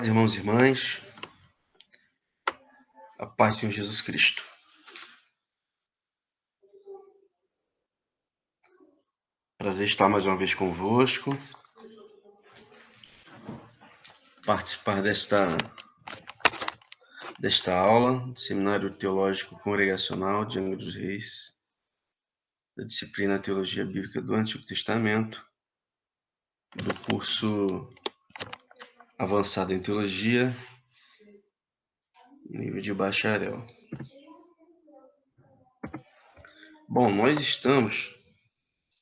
Irmãos e irmãs, a paz do Senhor Jesus Cristo. Prazer estar mais uma vez convosco, participar desta aula do Seminário Teológico Congregacional de Angra dos Reis, da disciplina Teologia Bíblica do Antigo Testamento, do curso avançado em Teologia, nível de bacharel. Bom, nós estamos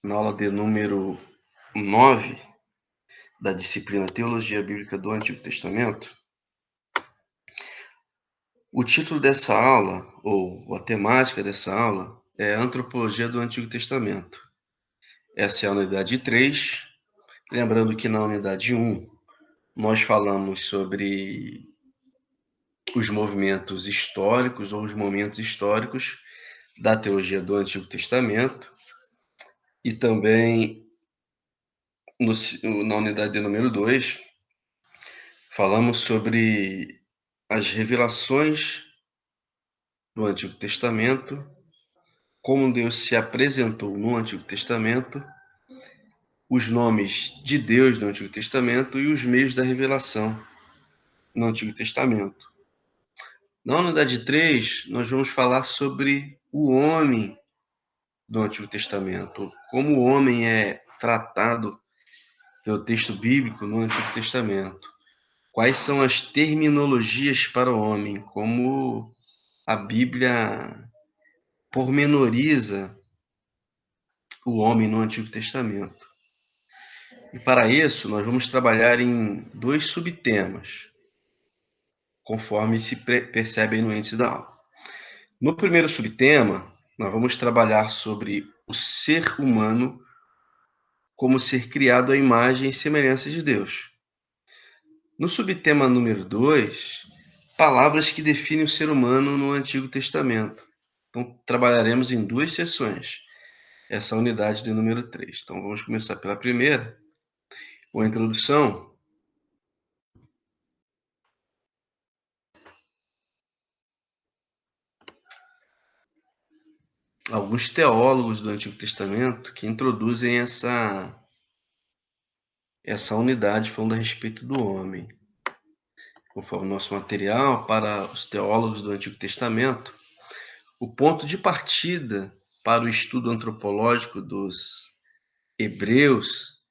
na aula de número 9 da disciplina Teologia Bíblica do Antigo Testamento. O título dessa aula, ou a temática dessa aula, é Antropologia do Antigo Testamento. Essa é a unidade 3. Lembrando que na unidade 1 nós falamos sobre os movimentos históricos ou os momentos históricos da teologia do Antigo Testamento. E também na unidade de número 2 falamos sobre as revelações do Antigo Testamento, como Deus se apresentou no Antigo Testamento, os nomes de Deus no Antigo Testamento e os meios da revelação no Antigo Testamento. Na unidade 3, nós vamos falar sobre o homem do Antigo Testamento, como o homem é tratado pelo texto bíblico no Antigo Testamento. Quais são as terminologias para o homem, como a Bíblia pormenoriza o homem no Antigo Testamento. E para isso, nós vamos trabalhar em 2 subtemas, conforme se percebe no índice da aula. No primeiro subtema, nós vamos trabalhar sobre o ser humano como ser criado à imagem e semelhança de Deus. No subtema número 2, palavras que definem o ser humano no Antigo Testamento. Então, trabalharemos em 2 sessões, essa unidade de número 3. Então, vamos começar pela primeira, com a introdução. Alguns teólogos do Antigo Testamento que introduzem essa unidade falando a respeito do homem. Conforme o nosso material, para os teólogos do Antigo Testamento, o ponto de partida para o estudo antropológico dos hebreus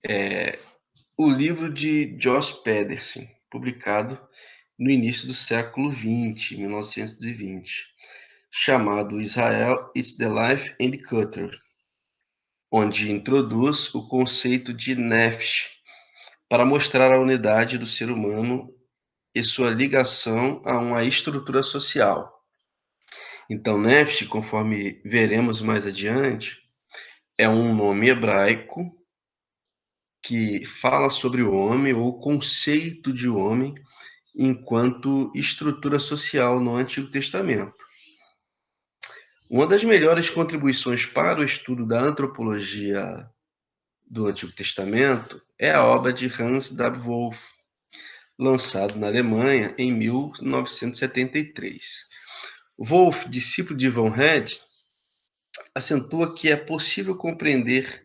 é o livro de Josh Pedersen, publicado no início do século XX, 1920, chamado Israel, It's the Life and Culture, onde introduz o conceito de Nefesh para mostrar a unidade do ser humano e sua ligação a uma estrutura social. Então, Nefesh, conforme veremos mais adiante, é um nome hebraico que fala sobre o homem ou o conceito de homem enquanto estrutura social no Antigo Testamento. Uma das melhores contribuições para o estudo da antropologia do Antigo Testamento é a obra de Hans W. Wolff, lançado na Alemanha em 1973. Wolff, discípulo de Von Hed, acentua que é possível compreender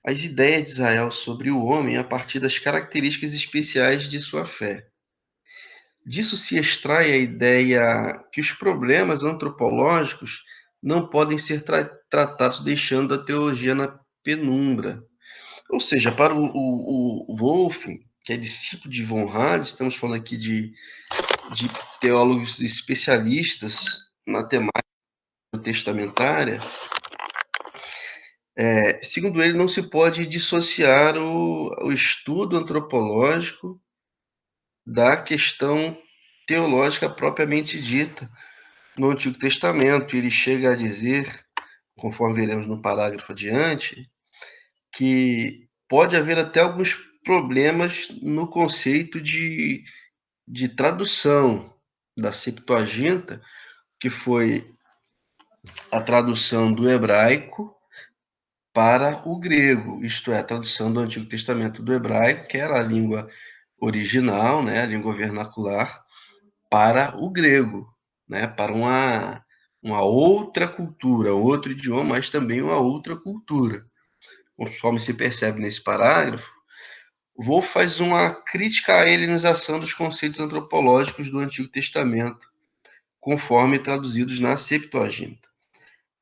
as ideias de Israel sobre o homem a partir das características especiais de sua fé. Disso se extrai a ideia que os problemas antropológicos não podem ser tratados deixando a teologia na penumbra. Ou seja, para o Wolff, que é discípulo de Von Hed, estamos falando aqui de teólogos especialistas na temática testamentária, segundo ele, não se pode dissociar o estudo antropológico da questão teológica propriamente dita no Antigo Testamento. Ele chega a dizer, conforme veremos no parágrafo adiante, que pode haver até alguns problemas no conceito de tradução da Septuaginta, que foi a tradução do hebraico para o grego, isto é, a tradução do Antigo Testamento do hebraico, que era a língua original, né, a língua vernacular, para o grego, né, para uma outra cultura, outro idioma, mas também uma outra cultura. Conforme se percebe nesse parágrafo, Wolff faz uma crítica à helenização dos conceitos antropológicos do Antigo Testamento, conforme traduzidos na Septuaginta.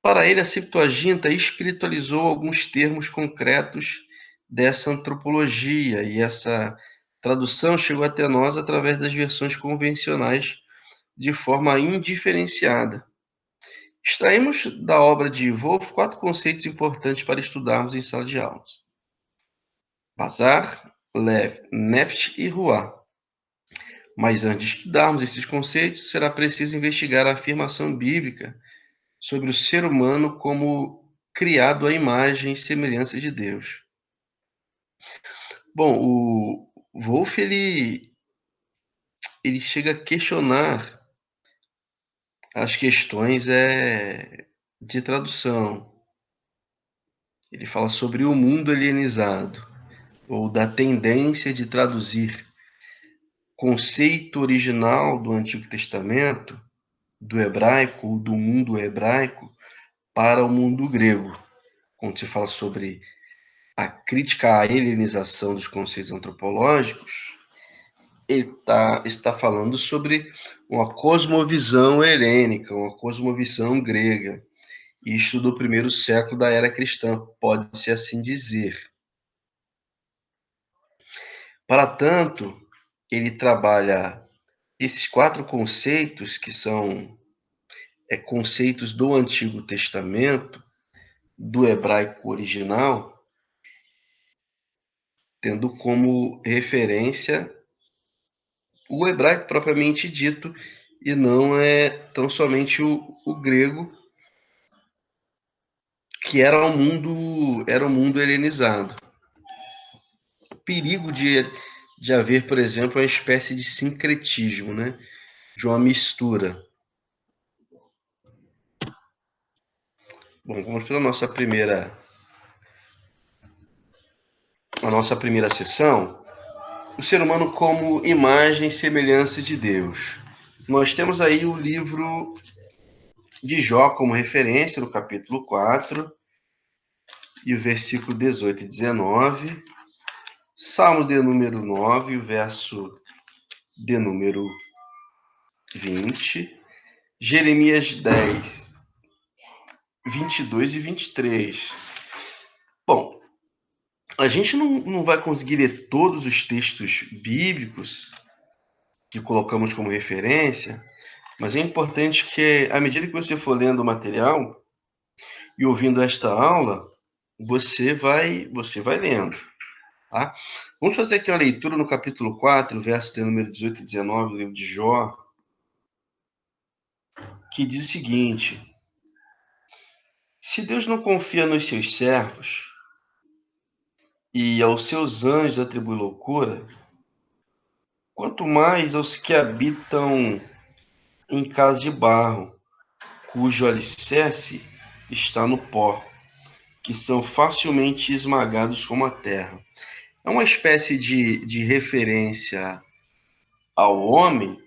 Para ele, a Septuaginta espiritualizou alguns termos concretos dessa antropologia, e essa tradução chegou até nós através das versões convencionais de forma indiferenciada. Extraímos da obra de Wolff 4 conceitos importantes para estudarmos em sala de aulas: Bazar, Lev, Nefesh e Ruah. Mas antes de estudarmos esses conceitos, será preciso investigar a afirmação bíblica sobre o ser humano como criado à imagem e semelhança de Deus. Bom, o Wolff ele chega a questionar as questões de tradução. Ele fala sobre o mundo alienizado, ou da tendência de traduzir conceito original do Antigo Testamento, do hebraico, do mundo hebraico, para o mundo grego. Quando se fala sobre a crítica à helenização dos conceitos antropológicos, ele está falando sobre uma cosmovisão helênica, uma cosmovisão grega, isto do primeiro século da era cristã, pode-se assim dizer. Para tanto, ele trabalha esses 4 conceitos, que são conceitos do Antigo Testamento, do hebraico original, tendo como referência o hebraico propriamente dito, e não é tão somente o grego, que era um mundo helenizado. O perigo de haver, por exemplo, uma espécie de sincretismo, né? De uma mistura. Bom, vamos para a nossa primeira sessão. O ser humano como imagem e semelhança de Deus. Nós temos aí o livro de Jó como referência, no capítulo 4, e o versículo 18 e 19. Salmo de número 9, o verso de número 20. Jeremias 10, 22 e 23. Bom, a gente não vai conseguir ler todos os textos bíblicos que colocamos como referência, mas é importante que, à medida que você for lendo o material e ouvindo esta aula, você vai lendo. Tá? Vamos fazer aqui uma leitura no capítulo 4, verso de número 18 e 19 do livro de Jó, que diz o seguinte: se Deus não confia nos seus servos e aos seus anjos atribui loucura, quanto mais aos que habitam em casa de barro, cujo alicerce está no pó, que são facilmente esmagados como a terra. É uma espécie de referência ao homem,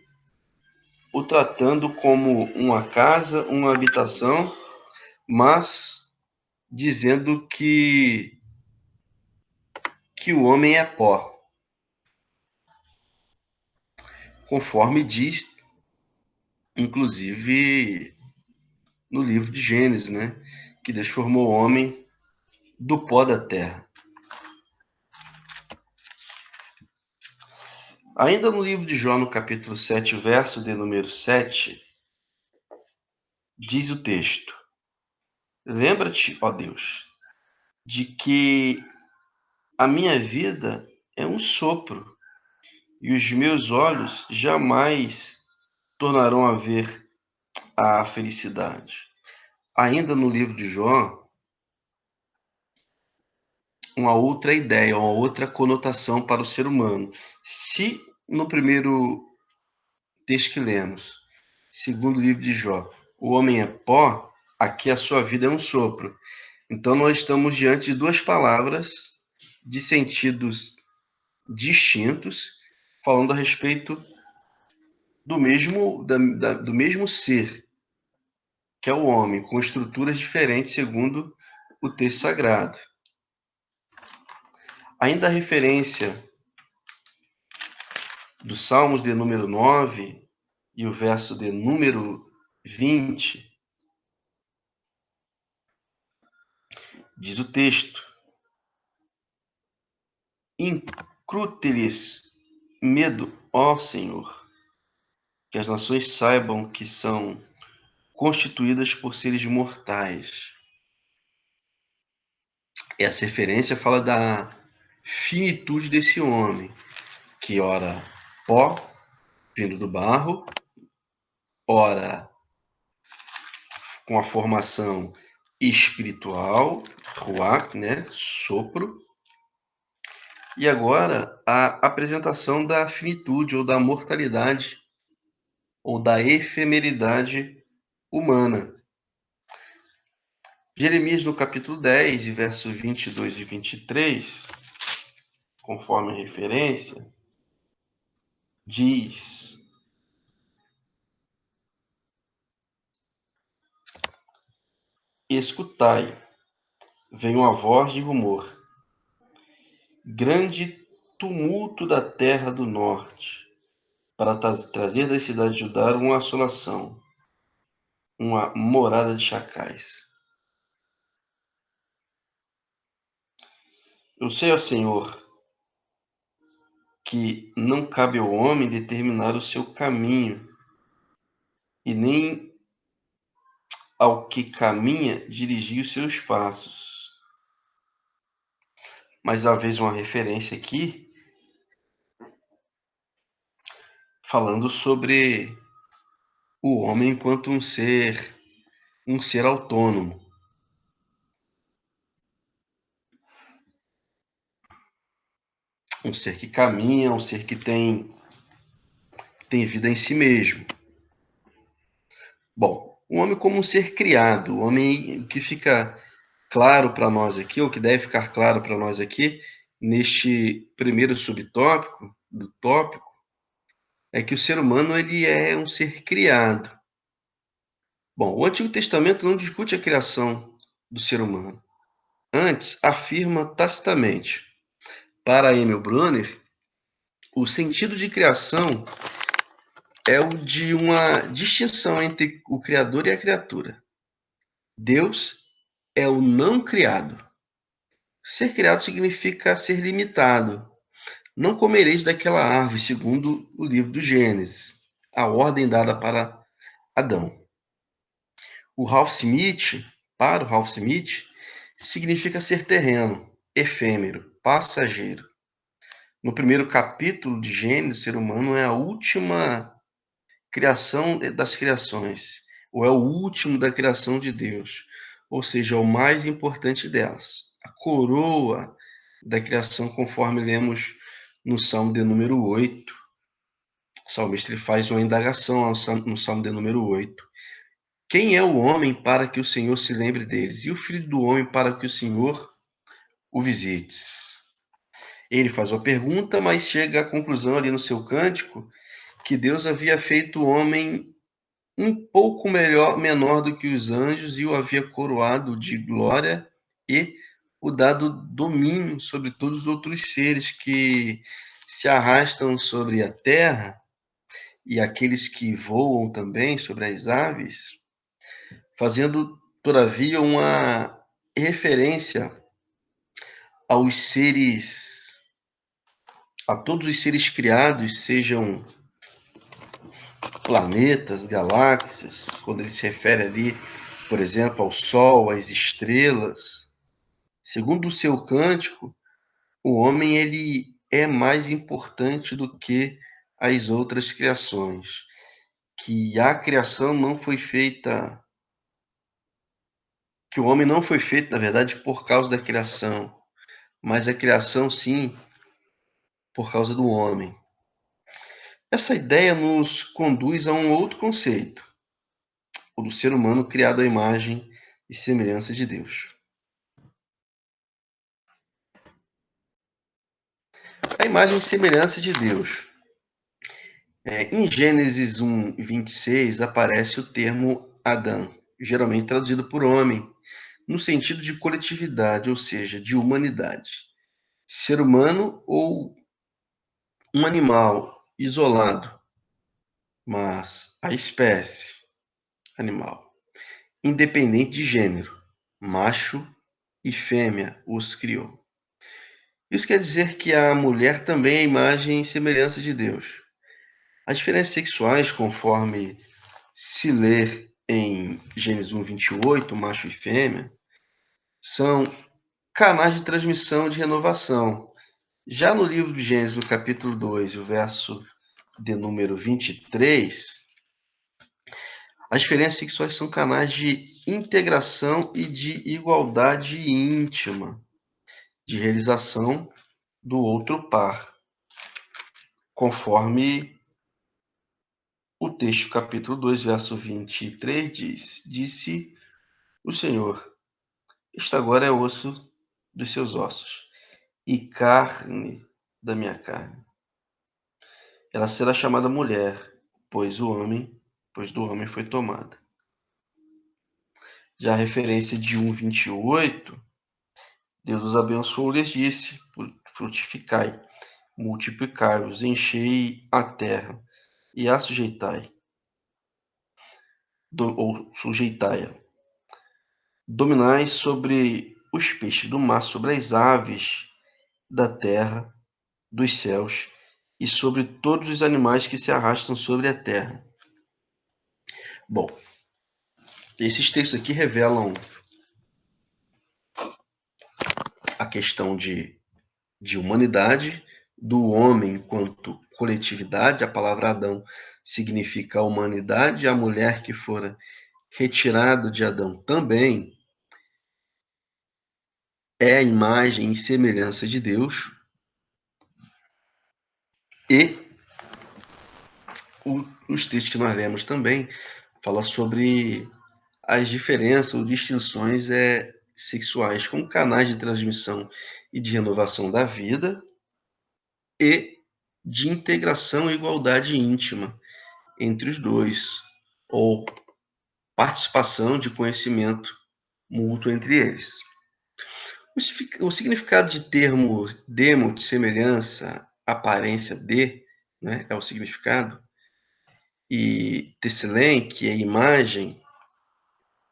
o tratando como uma casa, uma habitação, mas dizendo que o homem é pó, conforme diz, inclusive, no livro de Gênesis, né? Que Deus formou o homem do pó da terra. Ainda no livro de Jó, no capítulo 7, verso de número 7, diz o texto: lembra-te, ó Deus, de que a minha vida é um sopro, e os meus olhos jamais tornarão a ver a felicidade. Ainda no livro de Jó, uma outra ideia, uma outra conotação para o ser humano. Se no primeiro texto que lemos, segundo o livro de Jó, o homem é pó, aqui a sua vida é um sopro. Então nós estamos diante de duas palavras de sentidos distintos, falando a respeito do mesmo ser, que é o homem, com estruturas diferentes segundo o texto sagrado. Ainda a referência do Salmos de número 9 e o verso de número 20, diz o texto: Incute-lhes medo, ó Senhor, que as nações saibam que são constituídas por seres mortais. Essa referência fala da finitude desse homem, que ora pó, vindo do barro, ora com a formação espiritual, ruach, né, sopro, e agora a apresentação da finitude ou da mortalidade ou da efemeridade humana. Jeremias, no capítulo 10, versos 22 e 23, conforme a referência, diz: Escutai, vem uma voz de rumor, grande tumulto da terra do norte, para trazer das cidades de Judá uma assolação, uma morada de chacais. Eu sei, ó Senhor, que não cabe ao homem determinar o seu caminho, e nem ao que caminha dirigir os seus passos. Mais uma vez uma referência aqui, falando sobre o homem enquanto um ser autônomo. Um ser que caminha, um ser que tem vida em si mesmo. Bom, o homem como um ser criado, o homem, o que fica claro para nós aqui, ou que deve ficar claro para nós aqui, neste primeiro subtópico do tópico, é que o ser humano ele é um ser criado. Bom, o Antigo Testamento não discute a criação do ser humano. Antes, afirma tacitamente. Para Emil Brunner, o sentido de criação é o de uma distinção entre o Criador e a criatura. Deus é o não criado. Ser criado significa ser limitado. Não comereis daquela árvore, segundo o livro do Gênesis, a ordem dada para Adão. Para o Ralph Smith, significa ser terreno, efêmero, passageiro. No primeiro capítulo de Gênesis, o ser humano é a última criação das criações, ou é o último da criação de Deus, ou seja, é o mais importante delas, a coroa da criação, conforme lemos no Salmo de número 8. O salmista faz uma indagação no Salmo de número 8. Quem é o homem para que o Senhor se lembre deles? E o filho do homem para que o Senhor o visites? Ele faz uma pergunta, mas chega à conclusão ali no seu cântico que Deus havia feito o homem um pouco menor do que os anjos e o havia coroado de glória e o dado domínio sobre todos os outros seres que se arrastam sobre a terra e aqueles que voam também sobre as aves, fazendo, todavia, uma referência aos seres, a todos os seres criados, sejam planetas, galáxias, quando ele se refere ali, por exemplo, ao Sol, às estrelas. Segundo o seu cântico, o homem ele é mais importante do que as outras criações, que a criação não foi feita, que o homem não foi feito, na verdade, por causa da criação, mas a criação, sim, por causa do homem. Essa ideia nos conduz a um outro conceito, o do ser humano criado à imagem e semelhança de Deus. A imagem e semelhança de Deus. Em Gênesis 1:26 aparece o termo Adão, geralmente traduzido por homem, no sentido de coletividade, ou seja, de humanidade. Ser humano ou um animal isolado, mas a espécie animal, independente de gênero, macho e fêmea os criou. Isso quer dizer que a mulher também é imagem e semelhança de Deus. As diferenças sexuais, conforme se ler em Gênesis 1:28, macho e fêmea, são canais de transmissão de renovação. Já no livro de Gênesis, no capítulo 2, o verso de número 23, as diferenças sexuais são canais de integração e de igualdade íntima, de realização do outro par, conforme o texto, capítulo 2, verso 23 diz: Disse o Senhor: Este agora é osso dos seus ossos e carne da minha carne. Ela será chamada mulher, pois do homem foi tomada. Já a referência de 1:28, Deus os abençoou e lhes disse: frutificai, multiplicai-vos, enchei a terra e a sujeitai, ou sujeitai-a. Dominai sobre os peixes do mar, sobre as aves da terra, dos céus, e sobre todos os animais que se arrastam sobre a terra. Bom, esses textos aqui revelam a questão de humanidade, do homem enquanto coletividade. A palavra Adão significa humanidade, a mulher que fora retirada de Adão também é a imagem e semelhança de Deus. E os textos que nós lemos também falam sobre as diferenças ou distinções sexuais como canais de transmissão e de renovação da vida e de integração e igualdade íntima entre os dois, ou participação de conhecimento mútuo entre eles. O significado de termo demo, de semelhança, aparência de, né, é o significado, e tesselen, que é imagem,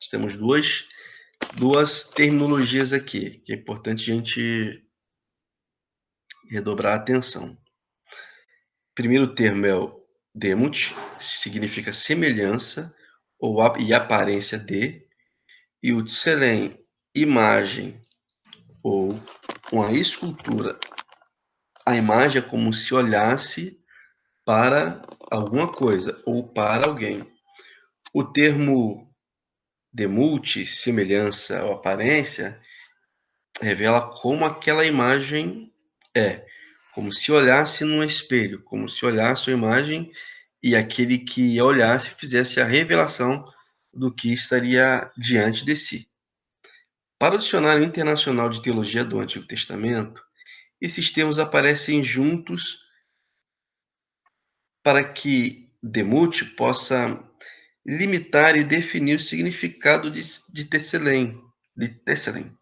nós temos duas terminologias aqui, que é importante a gente redobrar a atenção. O primeiro termo é o demut, significa semelhança e aparência de, e o tselem, imagem ou uma escultura. A imagem é como se olhasse para alguma coisa ou para alguém. O termo demut, semelhança ou aparência, revela como aquela imagem é, como se olhasse num espelho, como se olhasse a imagem e aquele que olhasse fizesse a revelação do que estaria diante de si. Para o Dicionário Internacional de Teologia do Antigo Testamento, esses termos aparecem juntos para que Demut possa limitar e definir o significado de Tesselen, de Tesselen.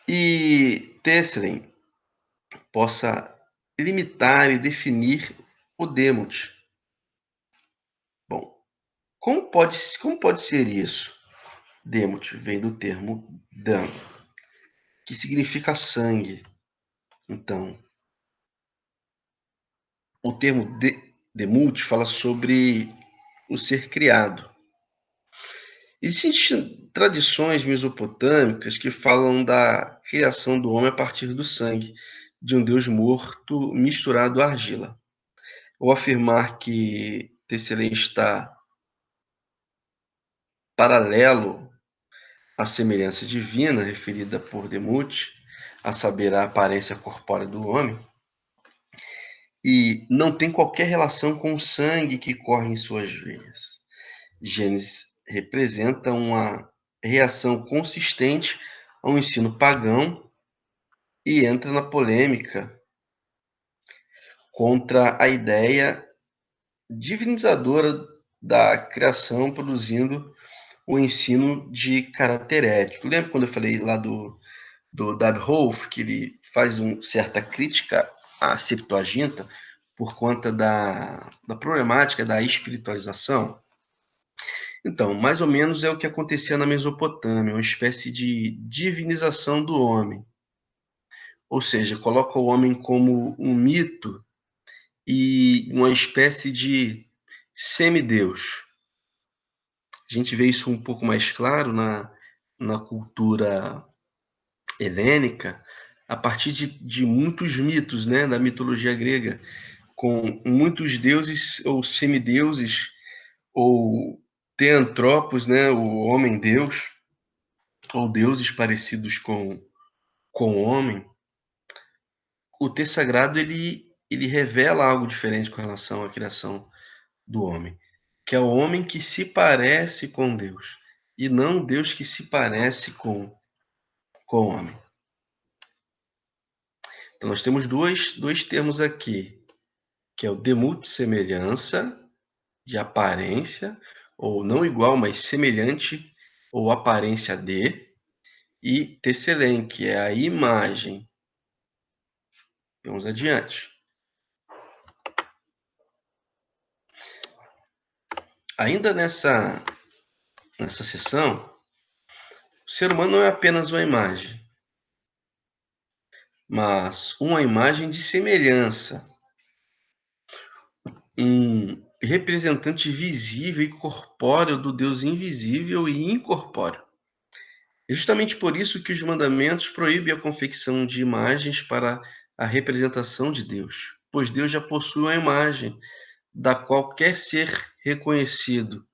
E Tesselen possa limitar e definir o Demut. Bom, como pode ser isso? Demut vem do termo dam, que significa sangue. Então, o termo demut fala sobre o ser criado. Existem tradições mesopotâmicas que falam da criação do homem a partir do sangue de um deus morto misturado à argila. Ou afirmar que Tesselen está paralelo à semelhança divina referida por Demut, a saber, a aparência corpórea do homem, e não tem qualquer relação com o sangue que corre em suas veias. Gênesis representa uma reação consistente ao ensino pagão e entra na polêmica contra a ideia divinizadora da criação, produzindo o ensino de caráter ético. Lembra quando eu falei lá do Dabhoff, que ele faz uma certa crítica à Septuaginta por conta da problemática da espiritualização? Então, mais ou menos é o que acontecia na Mesopotâmia, uma espécie de divinização do homem. Ou seja, coloca o homem como um mito e uma espécie de semideus. A gente vê isso um pouco mais claro na cultura helênica, a partir de muitos mitos, né, da mitologia grega, com muitos deuses ou semideuses, ou teantropos, né, o homem-deus, ou deuses parecidos com o homem. O texto sagrado ele revela algo diferente com relação à criação do homem, que é o homem que se parece com Deus, e não Deus que se parece com o homem. Então, nós temos dois termos aqui, que é o demut, semelhança, de aparência, ou não igual, mas semelhante, ou aparência de, e tesselen, que é a imagem. Vamos adiante. Ainda nessa sessão, o ser humano não é apenas uma imagem, mas uma imagem de semelhança, um representante visível e corpóreo do Deus invisível e incorpóreo. É justamente por isso que os mandamentos proíbem a confecção de imagens para a representação de Deus, pois Deus já possui uma imagem da qual quer ser reconhecido